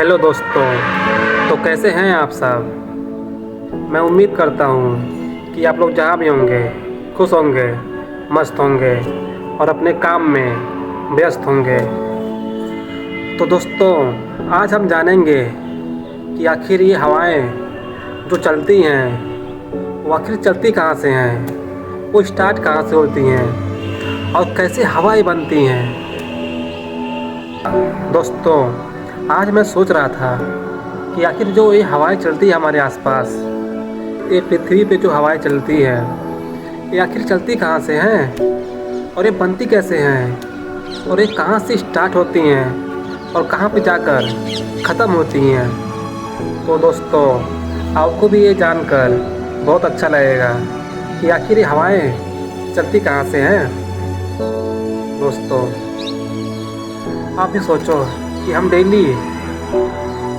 Hello दोस्तों। तो कैसे हैं आप सब। मैं उम्मीद करता हूँ कि आप लोग जहाँ भी होंगे खुश होंगे, मस्त होंगे और अपने काम में व्यस्त होंगे। तो दोस्तों, आज हम जानेंगे कि आखिर ये हवाएं जो चलती हैं वो आखिर चलती कहाँ से हैं, वो स्टार्ट कहाँ से होती हैं और कैसे हवाएं बनती हैं। दोस्तों, आज मैं सोच रहा था कि आखिर जो ये हवाएं चलती है हमारे आसपास, ये पृथ्वी पे जो हवाएं चलती है, ये आखिर चलती कहाँ से हैं और ये बनती कैसे हैं और ये कहाँ से स्टार्ट होती हैं और कहाँ पे जाकर ख़त्म होती हैं। तो दोस्तों, आपको भी ये जानकर बहुत अच्छा लगेगा कि आखिर ये हवाएं चलती कहाँ से हैं। दोस्तों, आप भी सोचो कि हम डेली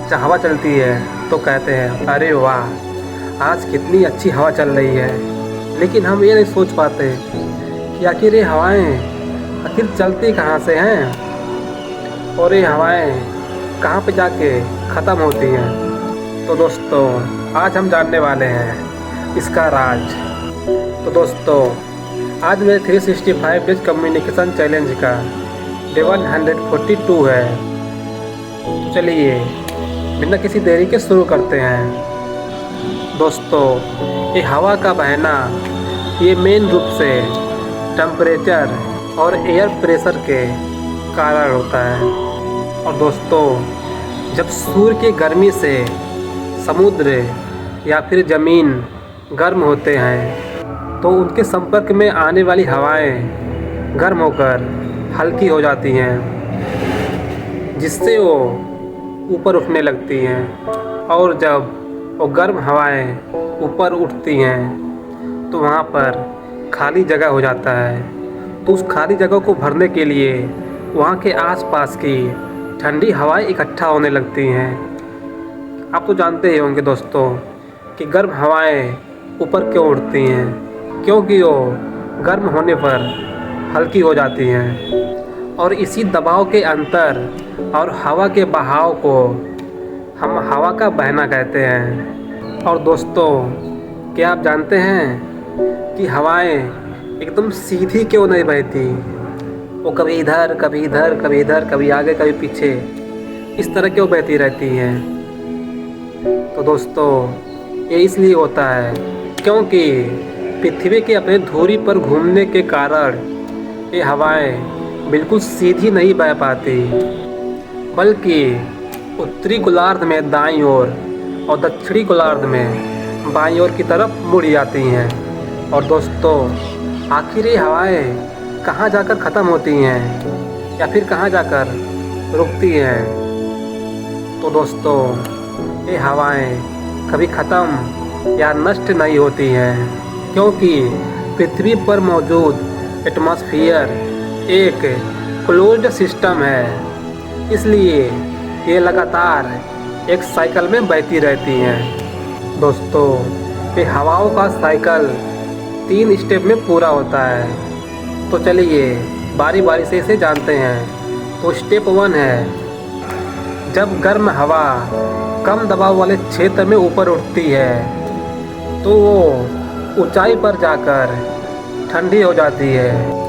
जब हवा चलती है तो कहते हैं अरे वाह, आज कितनी अच्छी हवा चल रही है, लेकिन हम ये नहीं सोच पाते कि आखिर ये हवाएं आखिर चलती कहाँ से हैं और ये हवाएं कहाँ पे जाके ख़त्म होती हैं। तो दोस्तों, आज हम जानने वाले हैं इसका राज। तो दोस्तों, आज मेरे 365 डेज कम्युनिकेशन चैलेंज का डे 142 है। तो चलिए बिना किसी देरी के शुरू करते हैं। दोस्तों, ये हवा का बहना ये मेन रूप से टेम्परेचर और एयर प्रेशर के कारण होता है। और दोस्तों, जब सूर्य की गर्मी से समुद्र या फिर ज़मीन गर्म होते हैं तो उनके संपर्क में आने वाली हवाएं गर्म होकर हल्की हो जाती हैं, जिससे वो ऊपर उठने लगती हैं। और जब वो गर्म हवाएं ऊपर उठती हैं तो वहाँ पर खाली जगह हो जाता है। तो उस खाली जगह को भरने के लिए वहाँ के आसपास की ठंडी हवाएं इकट्ठा होने लगती हैं। आप तो जानते ही होंगे दोस्तों कि गर्म हवाएं ऊपर क्यों उठती हैं, क्योंकि वो गर्म होने पर हल्की हो जाती हैं। और इसी दबाव के अंतर और हवा के बहाव को हम हवा का बहना कहते हैं। और दोस्तों, क्या आप जानते हैं कि हवाएं एकदम सीधी क्यों नहीं बहती, वो कभी इधर कभी इधर कभी इधर कभी आगे कभी पीछे इस तरह क्यों बहती रहती हैं। तो दोस्तों, ये इसलिए होता है क्योंकि पृथ्वी के अपने धुरी पर घूमने के कारण ये हवाएं बिल्कुल सीधी नहीं बह पाती, बल्कि उत्तरी गोलार्ध में दाईं ओर और दक्षिणी गोलार्ध में बाईं ओर की तरफ मुड़ जाती हैं। और दोस्तों, आखिर ये हवाएं कहाँ जाकर ख़त्म होती हैं या फिर कहाँ जाकर रुकती हैं। तो दोस्तों, ये हवाएं कभी ख़त्म या नष्ट नहीं होती हैं, क्योंकि पृथ्वी पर मौजूद एटमॉस्फेयर एक क्लोज्ड सिस्टम है, इसलिए ये लगातार एक साइकिल में बहती रहती हैं। दोस्तों, ये हवाओं का साइकिल 3 स्टेप में पूरा होता है। तो चलिए बारी बारी से इसे जानते हैं। तो स्टेप 1 है, जब गर्म हवा कम दबाव वाले क्षेत्र में ऊपर उठती है तो वो ऊंचाई पर जाकर ठंडी हो जाती है,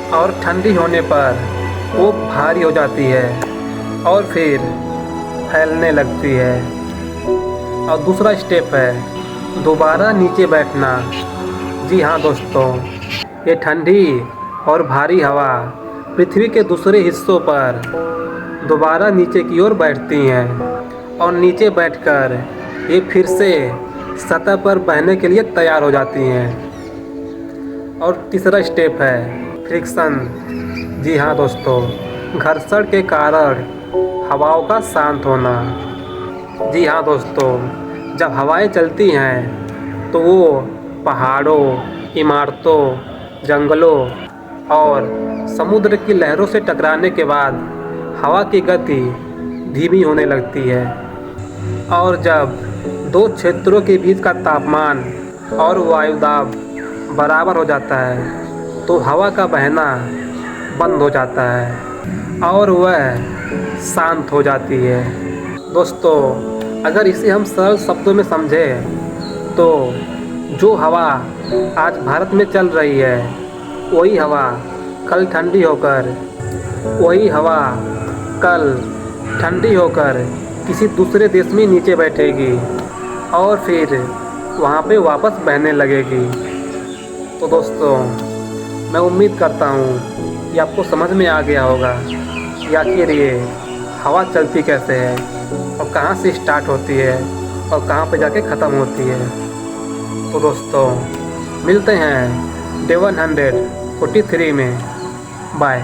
और ठंडी होने पर वो भारी हो जाती है और फिर फैलने लगती है। और दूसरा स्टेप है दोबारा नीचे बैठना। जी हाँ दोस्तों, ये ठंडी और भारी हवा पृथ्वी के दूसरे हिस्सों पर दोबारा नीचे की ओर बैठती हैं और नीचे बैठकर ये फिर से सतह पर बहने के लिए तैयार हो जाती हैं। और तीसरा स्टेप है फ्रिक्शन। जी हाँ दोस्तों, घर्षण के कारण हवाओं का शांत होना। जी हाँ दोस्तों, जब हवाएं चलती हैं तो वो पहाड़ों, इमारतों, जंगलों और समुद्र की लहरों से टकराने के बाद हवा की गति धीमी होने लगती है। और जब 2 क्षेत्रों के बीच का तापमान और वायुदाब बराबर हो जाता है तो हवा का बहना बंद हो जाता है और वह शांत हो जाती है। दोस्तों, अगर इसे हम सरल शब्दों में समझें तो जो हवा आज भारत में चल रही है वही हवा कल ठंडी होकर किसी दूसरे देश में नीचे बैठेगी और फिर वहाँ पे वापस बहने लगेगी। तो दोस्तों, मैं उम्मीद करता हूँ कि आपको समझ में आ गया होगा कि आखिर ये हवा चलती कैसे है और कहाँ से स्टार्ट होती है और कहाँ पे जाके ख़त्म होती है। तो दोस्तों, मिलते हैं डे 143 में। बाय।